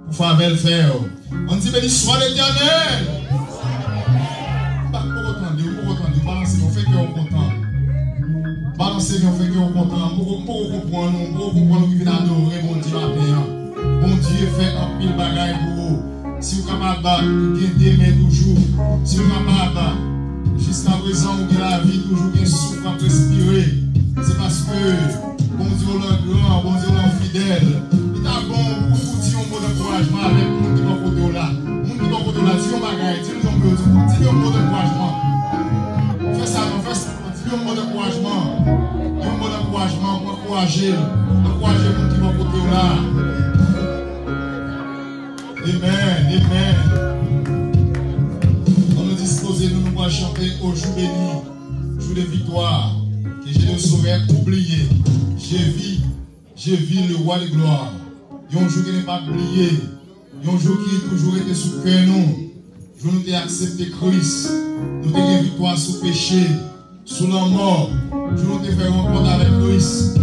pour faveur faire. On dit béni soit l'Éternel. Pas pour autant, balancez, on fait que on content. Balancez, on fait que on content. Pour comprendre, qui vient adorer mon Dieu matin. Bon Dieu fait un pile bagaille pour vous. Si vous êtes capable de gagner toujours, si vous êtes capable jusqu'à présent, vous avez la vie toujours bien souffle à respirer. C'est parce que bon Dieu est grand, bon Dieu est fidèle. Il est bon pour vous dire un mot d'encouragement avec le monde qui va côté là. Le monde qui va côté là, dis un bagaille, dis un mot d'encouragement. Fais ça, dis un mot d'encouragement. Dis un mot d'encouragement pour encourager le monde qui va côté là. Amen, amen. On nous dispose, nous allons chanter au jour béni, jour de victoire, que j'ai le sauveur oublié. Je vis le roi de gloire. Il y a un jour qui n'est pas oublié. Il y a un jour qui a toujours été sous cœur nous. Je nous ai accepté Christ. Nous avons une victoire sous péché, sous la mort. Je nous ai fait rencontre avec Christ.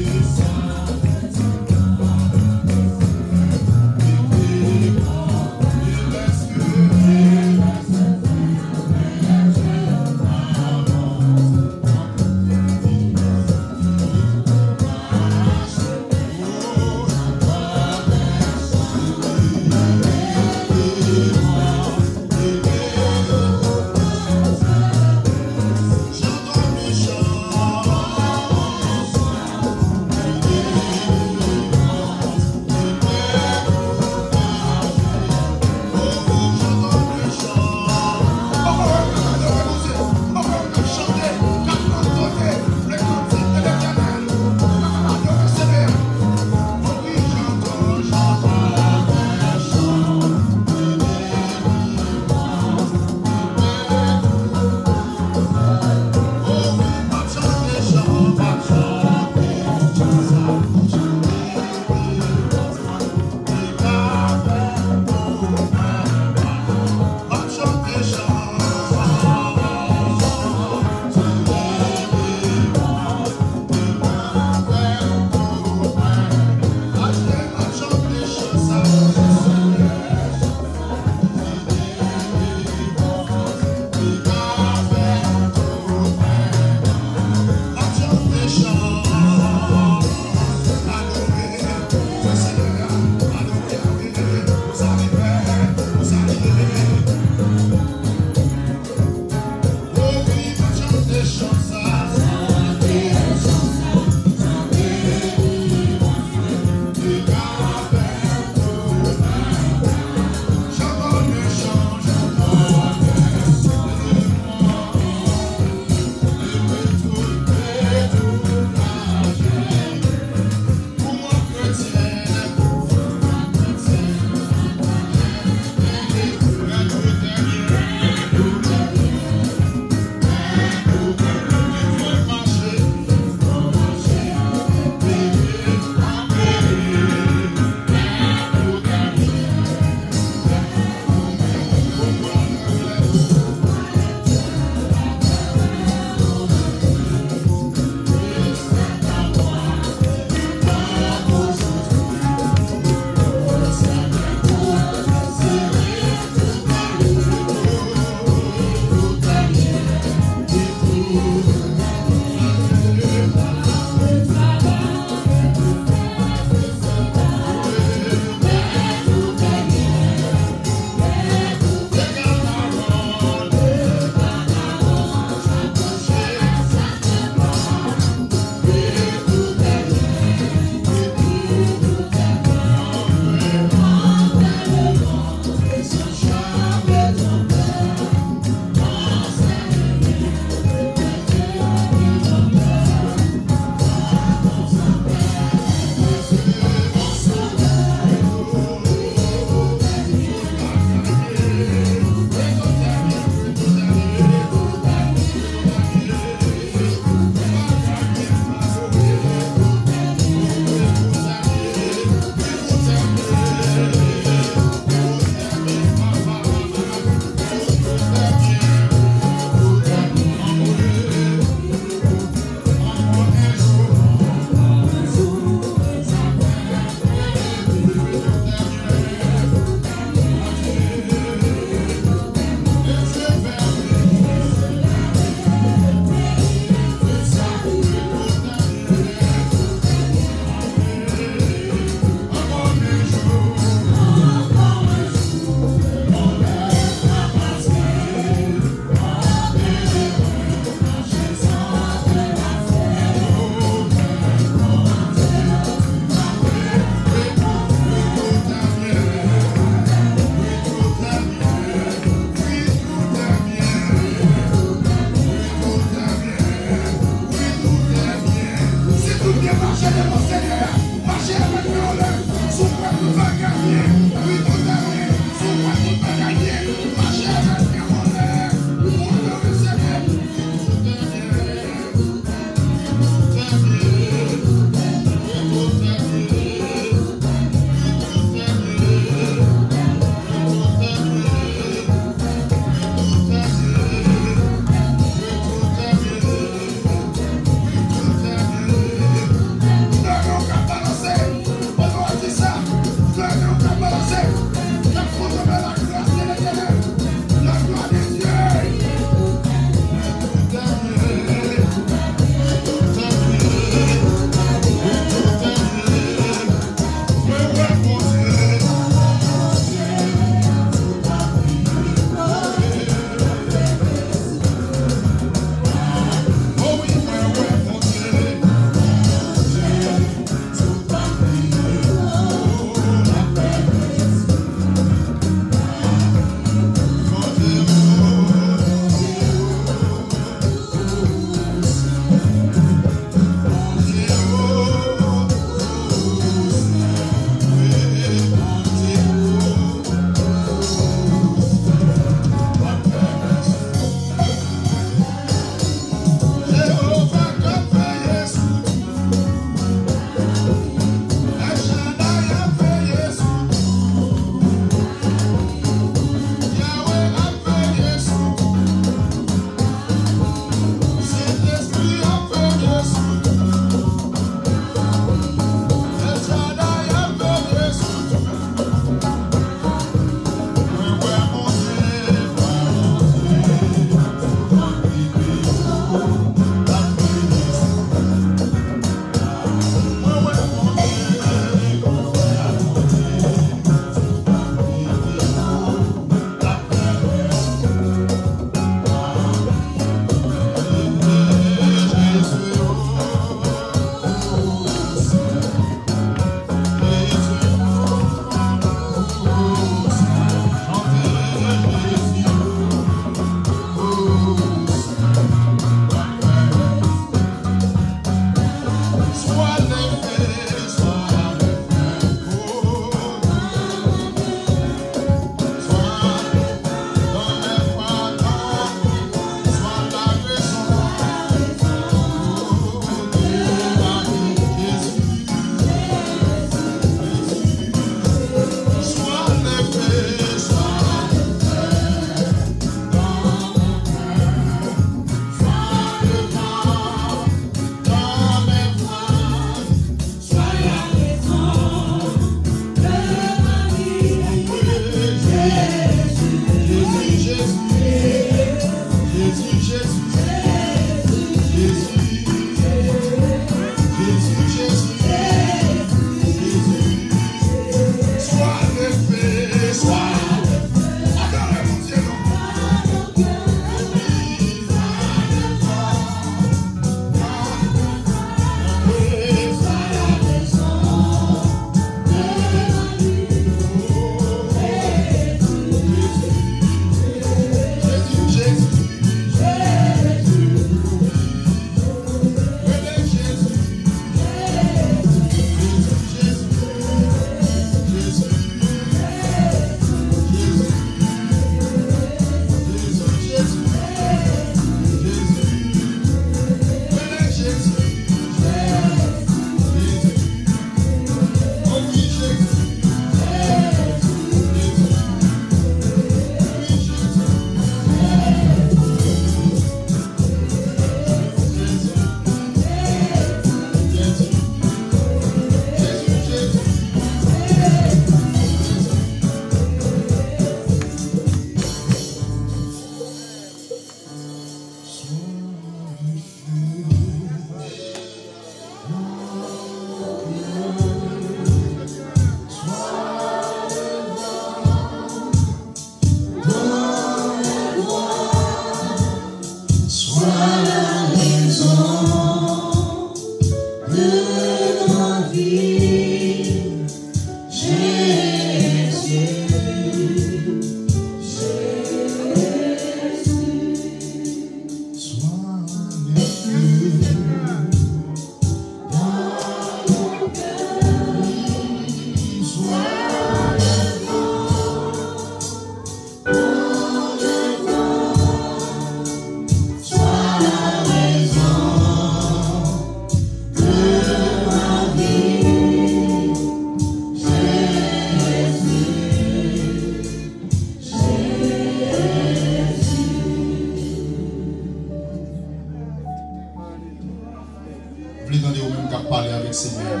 Seigneur.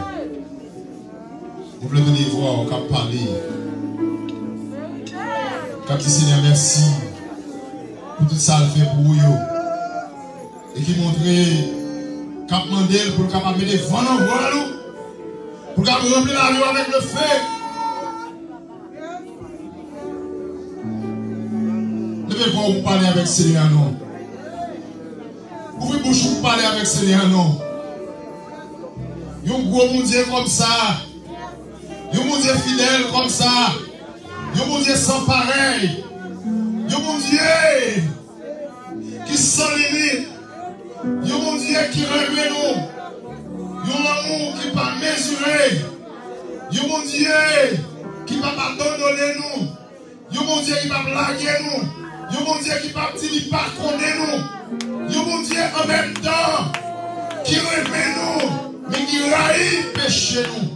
Nous voulons venir voir, on va parler. Quand Seigneur, merci pour tout ça, le fait pour vous. Et qui montre Cap Mandel pour capable mettre vent en voile, pour capable remplir la rue avec le feu. Levez voir vous parler avec Seigneur, non. Ouvrez bouche pour parler avec Seigneur, non. Un gros mon Dieu comme ça. Un mon Dieu fidèle comme ça. Un mon Dieu sans pareil. Un mon Dieu qui sans limite. Un mon Dieu qui remet nous. Un amour qui pas mesuré. Un mon Dieu qui va pas abandonner nous. Un mon Dieu qui va blaguer nous. Un mon Dieu qui va pas connaître nous. Un mon Dieu en même temps qui remet nous. Mais qui raille péché nous.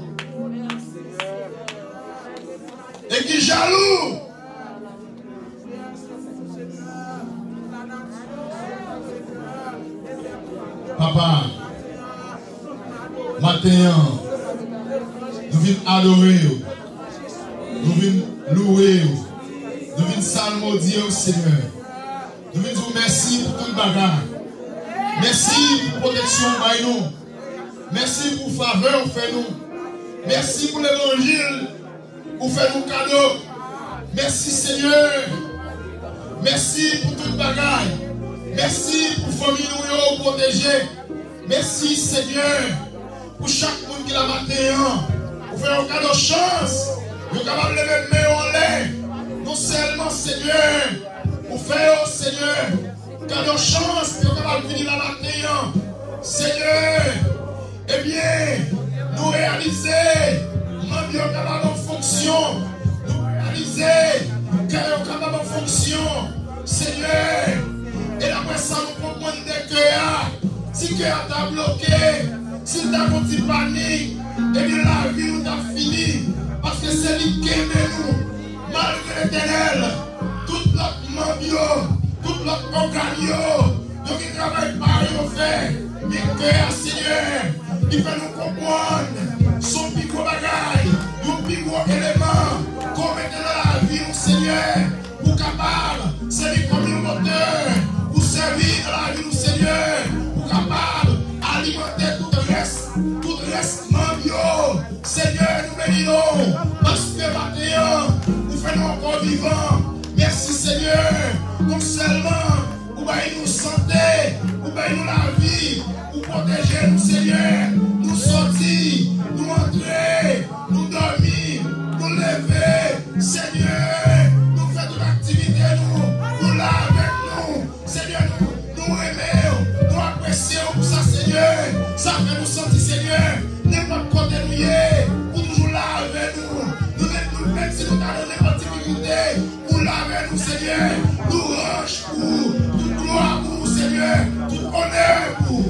Et qui jaloux. Papa, matin, nous venons adorer, nous venons louer, nous venons salmodier au Seigneur. Nous venons dire merci pour tout le bagage. Merci pour protection par nous. Merci pour faveur fait nous. Merci pour l'évangile pour faire nous cadeaux. Merci Seigneur. Merci pour tout le bagage. Merci pour famille nous protéger. Merci Seigneur pour chaque monde qui l'a matin. Pour faire un cadeau de chance. Nous sommes capables de lever main en l'air. Non seulement Seigneur. Pour faire au Seigneur cadeau de chance. Nous sommes capables de venir la matin. Seigneur. Eh bien, nous réaliser, nous sommes capables de fonction. Nous réaliser que nous sommes capables de fonction. Seigneur, et après ça, nous comprenons que si le cœur t'a bloqué, si tu as un petit panique, et bien la vie nous a fini. Parce que c'est lui qui aime nous. Malgré l'éternel, toute notre membio, toute notre organe, nous qui travaillons par eux fait, mais que Seigneur, il fait nous comprendre son plus gros bagaille, son plus gros élément, qu'on mette dans la vie, Seigneur, pour capable, c'est lui comme un moteur, pour servir dans la vie, Seigneur, pour capable alimenter tout le reste membio. Seigneur, nous bénissons, parce que maintenant, nous faisons encore vivants. Merci Seigneur, non seulement pour nous santé, pour nous la vie, pour protéger nous Seigneur, nous sortir, nous entrer, nous dormir, nous lever, Seigneur, nous faire de l'activité, nous là avec nous, Seigneur, nous aimer, nous apprécier pour ça Seigneur, ça fait nous sentir Seigneur, n'importe côté nous y est, pour toujours là avec nous, même si nous avons n'importe difficulté, pour là avec nous Seigneur, nous range pour, toute gloire pour Seigneur, tout honneur pour.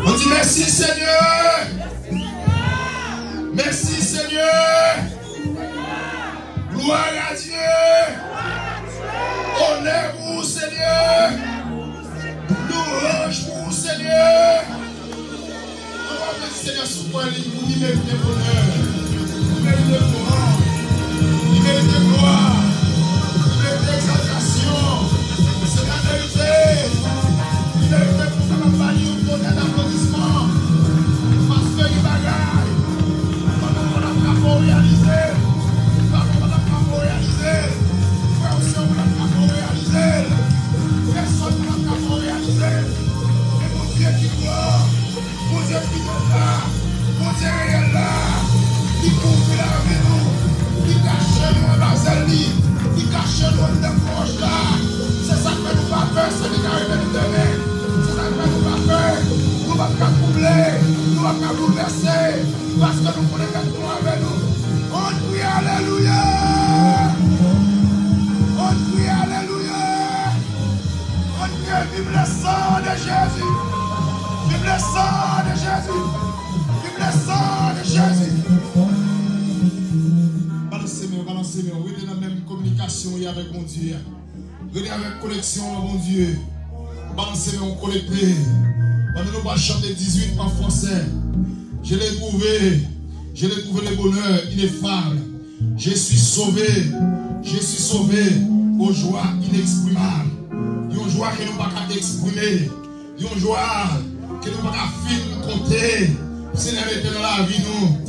On dit merci Seigneur. Merci Seigneur. Gloire à Dieu. Honneur pour Seigneur. Louange pour Seigneur. On va dire Seigneur sous toi, il mérite de bonheur. Il mérite de courant. Il mérite de gloire. Il mérite d'exaltation. C'est la vérité. Il mérite de pour la famille ou pour d'applaudissement. Parce que il bagaille. Pendant qu'on a pas réalisé. Pendant qu'on a pas réalisé. Frère aussi, on n'a pas réalisé. Personne n'a pas réalisé. Et mon Dieu qui croit. Mon Dieu qui est là. Mon Dieu est là. Il couvre la vie nous. Il cache nous en Basélie. Il cache nous en poche là. C'est ça que nous pas peur. C'est ce qui arrive nous demain. C'est ça que nous pas peur. Nous ne pouvons pas couvrir. Nous ne pouvons pas bouleverser. Parce que nous connaissons que nous avec nous. On crie Alléluia. On crie Alléluia. On crie vive le sang de Jésus. Vive le sang de Jésus. Vive le sang de Jésus. Balancez-moi. Oui, dans la même communication, il y a avec mon Dieu. Venez avec collection, mon Dieu. Balancez mon collecté. Pendant nous pas chanter 18 en français. Je l'ai trouvé le bonheur ineffable. Je suis sauvé aux joies inexprimables. Une joie que nous ne pouvons pas exprimer. Une joie que nous ne pouvons pas finir compter. C'est la vérité dans la vie, nous.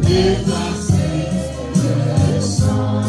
Déplacer le sang.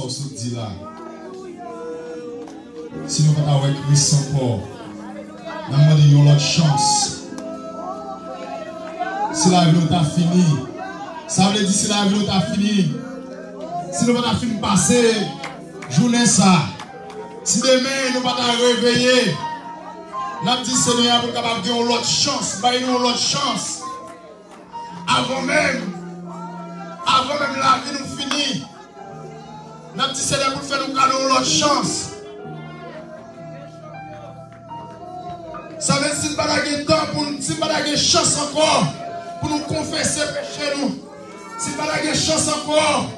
on se dit là. Si nous pas avec Christ encore, nous avons une autre chance. Si la vie est finie, ça veut dire si la vie est finie, si nous pas fini passer, journée ça, si demain nous pas réveiller, nous avons dit Seigneur, pour capable de une autre chance, nous une autre chance. Avant même la vie nous finit, nous avons dit Seigneur pour faire nous cadeau une autre chance. Ça veut dire si nous n'avons pas temps pour si nous n'avons pas chance encore pour nous confesser péché nous. Si nous n'avons pas chance encore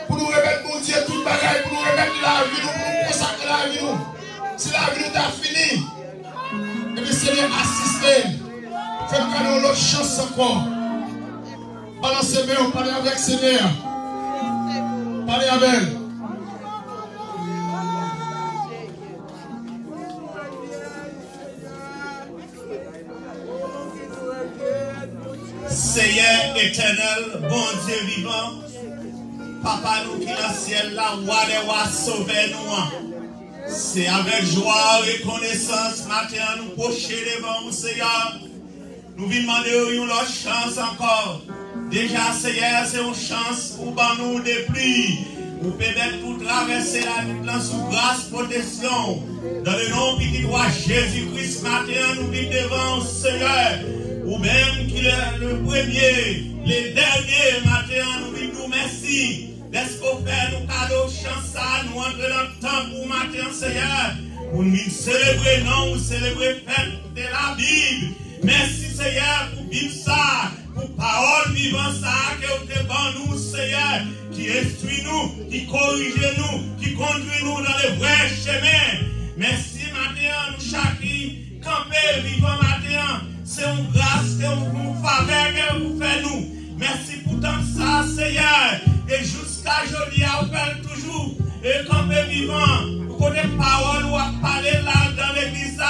pour nous remettre mon Dieu tout bagaille, pour nous remettre la vie nous, pour nous consacrer la vie nous. Si la vie nous a fini, et bien Seigneur assistez. Faites-nous cadeau l'autre chance encore. Balancez bien, parlez avec Seigneur. Parlez avec. Seigneur éternel, bon Dieu vivant, Papa nous qui dans le ciel, la roi des rois, sauvez nous. C'est avec joie et reconnaissance, matin, nous procher devant vous, Seigneur. Nous venons demander une autre chance encore. Déjà, Seigneur, c'est une chance pour nous de pluie. Vous permettre pour traverser la nuit sous grâce, protection. Dans le nom petit roi Jésus-Christ, matin, nous venons devant Seigneur. Ou même qu'il est le premier, le dernier matin, nous venons nous merci. Laisse qu'on fait nous cadeaux, chance à nous entrer dans le temps pour matin, Seigneur. Pour nous célébrer, non, nous célébrer fête de la Bible. Merci, Seigneur, pour vivre ça, pour parole vivant ça, que vous êtes bon nous, Seigneur, qui instruit nous, qui corrige nous, qui conduit nous dans les vrais chemins. Merci, matin, nous chacun, camper, vivant matin. C'est une grâce, c'est une faveur que vous faites nous. Merci pour tant ça, Seigneur. Et jusqu'à aujourd'hui, vous faites toujours. Et comme vivant, vous connaissez parole ou à parler là dans l'église.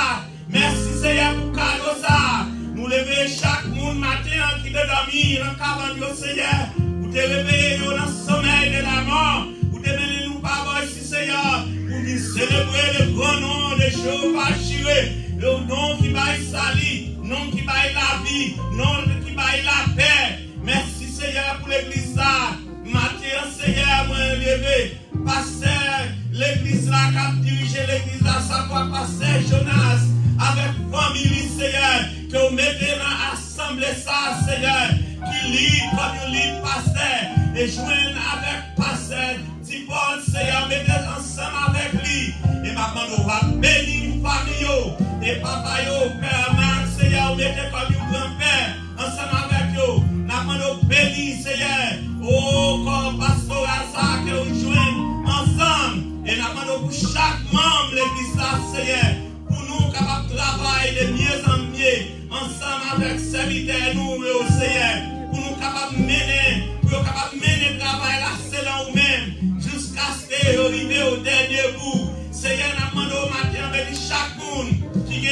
Merci, Seigneur, pour cadeau ça. Nous lever chaque monde matin qui est dormi dans le cabane, Seigneur. Vous te réveillez dans le sommeil de la mort. Vous te menez nous par ici, Seigneur. Pour nous célébrer le grand nom de Jéhovah Jireh. Le nom qui va sali. Non qui baille la vie, non qui baille la paix. Merci Seigneur pour l'église là. Matin Seigneur, moi levé. Pasteur, l'église là qui a dirigé l'église là, ça va passer Jonas. Avec famille Seigneur, que vous mettez dans l'assemblée ça Seigneur. Qui lit comme vous lit pasteur. Et joignent avec pasteur. Tipol Seigneur, mettez ensemble avec lui. Et maintenant on va bénir une famille. Et papa yo, père Max. Seigneur, mettez comme un grand-père ensemble avec vous. Nous bénis, Seigneur. Oh, comme pasteur Asa, que nous joignons ensemble. Et nous pour chaque membre de l'église, Seigneur. Pour nous capables de travailler de mieux en mieux. Ensemble avec serviteurs, nous, Seigneur. Pour nous capables de mener. Pour nous capables de mener le travail là, c'est là nous-mêmes. Jusqu'à ce que nous arrivions au dernier bout. Seigneur, nous demandons au matin, bénis chaque monde qui a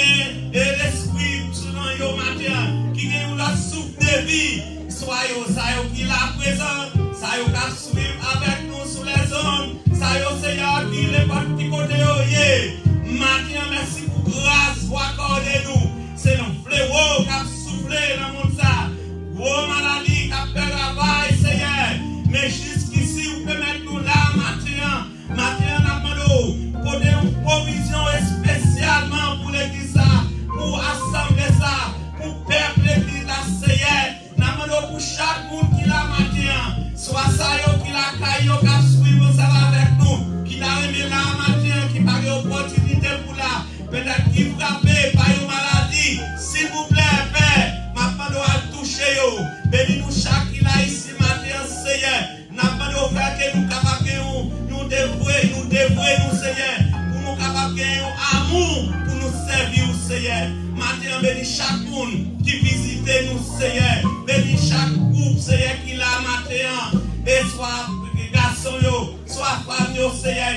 l'esprit. Yo matin, qui est la souffle de vie, soyez ça qui est là présent, ça y a suivre avec nous sur les zones, ça y a Seigneur qui est parti côté de matin, merci pour grâce, pour accorder nous, c'est un fléau qui a soufflé dans le monde ça, gros maladie qui a fait travail, Seigneur, mais jusqu'ici, vous pouvez mettre nous là matin, côté une provision spécialement pour l'église, pour assembler ça, pour peuple l'église là, Seigneur. Nous pour chaque monde qui l'a matin, soit ça qui l'a caillé, qui a suivi ça avec nous, qui l'a remis là matin, qui n'a pas d'opportunité pour là, peut-être qui frappé par une maladie, s'il vous plaît, Père, maintenant doit toucher yo. Bénis nous chaque qui l'a ici matin, Seigneur. Nous faire que nous capables nous dévouer, nous, Seigneur, pour nous capables de amour pour nous servir, Seigneur. Maintenant, bénis chaque monde qui visite nous, Seigneur. Bénis chaque groupe, Seigneur, qui l'a matin. Et soit garçon, soit femme, Seigneur,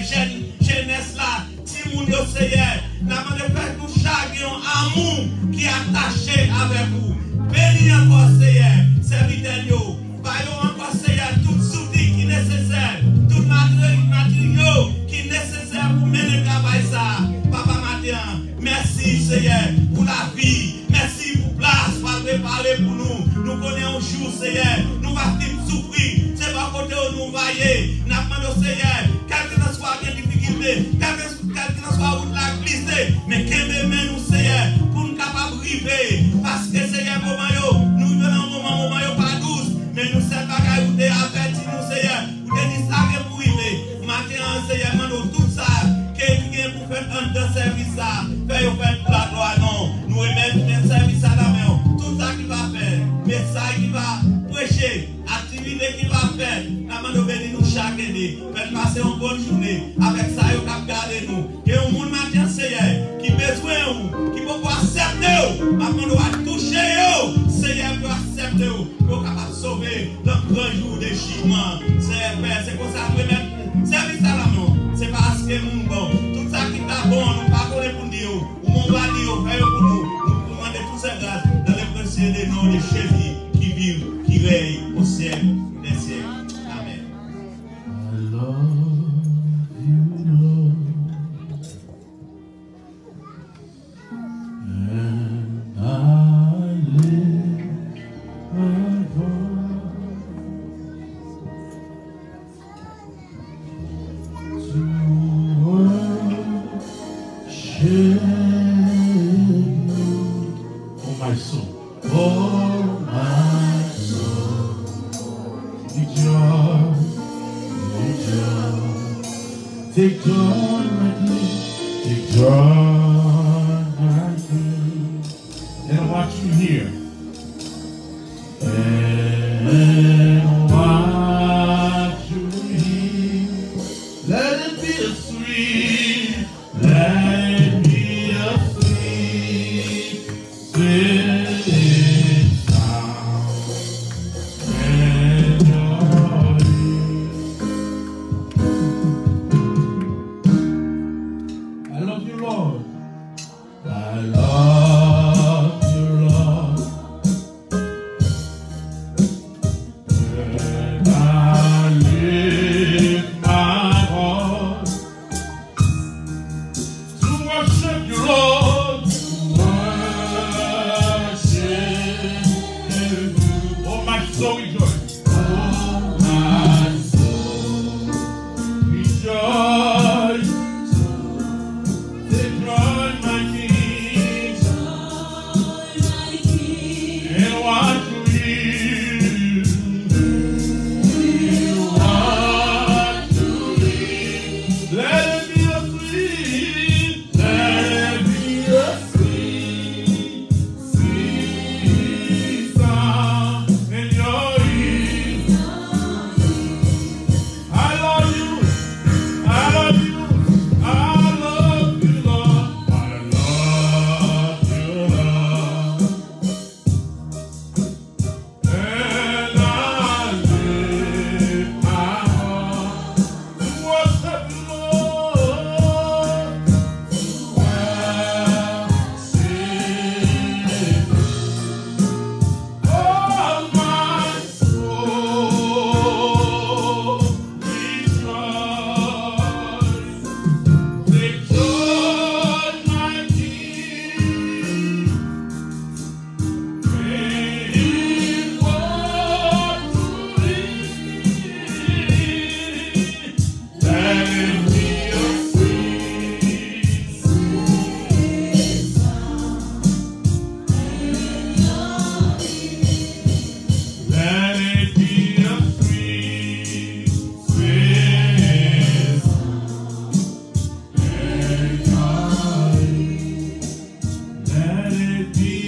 jeunesse là, petit monde, Seigneur. Nous nous chaque amour qui est attaché avec vous. Bénis encore, Seigneur, serviteur, nous. Baillons encore, Seigneur, tout soutien qui est nécessaire, tout matériel Seigneur, pour la vie. Merci pour place, pour préparer pour nous. Nous connaissons un jour, Seigneur. Nous allons souffrir. C'est pas côté où nous vaillons. Nous demandons au Seigneur, quelle que soit la difficulté, quelle que soit la glissée, mais qu'elle nous, Seigneur, pour nous capables de vivre. Parce que, Seigneur, nous venons un moment pas douce, mais nous sommes pas où tu es averti, nous, Seigneur. Où tu dis ça que pour vivre. Maintenant, Seigneur, nous tout ça. Quelqu'un pour faire un de service ça, faire pour la gloire, non. Nous remettons un service à la main. Tout ça qu'il va faire, message qu'il va prêcher, activité qu'il va faire. Nous bénissons nous chaque année. Faites passer une bonne journée. Avec ça, il va garder nous. Que un monde matin, Seigneur, qui besoin ou, qui peut accepter ou, maintenant nous va toucher ou, Seigneur peut accepter ou, pour capable sauver dans le grand jour de jugement. C'est comme ça que nous remettons service à la main. C'est parce que nous bon, tout ça qui est bon, nous pas pour nous dire, ou mon va dire, faire pour nous, nous demander toutes ces grâces dans le précieux des noms de Jésus qui vivent, qui règnent au siècle des siècles. Amen. I love you, Lord, and I lift my voice to worship you, oh my soul, oh my soul, rejoice, rejoice, take joy, my King, take joy, my King, and watch you here, and watch you here, let it be a sweet, let it be a sweet, sweet sound, and your ear. I love you, Lord. I love you, Lord. And I lift my voice to worship you, Lord. To worship you. Oh, my soul rejoice. Oh, my soul rejoice. Take joy, my King, and watch you hear. Watch you hear. Let it be a sweet, let it be a sweet, sweet sound in your ear. I love you, I love you, I love you, Lord. I love you, Lord. And I lift my heart to worship you, Lord. Oh, my soul rejoice. Take joy, my King, in what you read. Let it be a sweet, sweet sound. Let it be a sweet, sweet sound in your ear. Let it be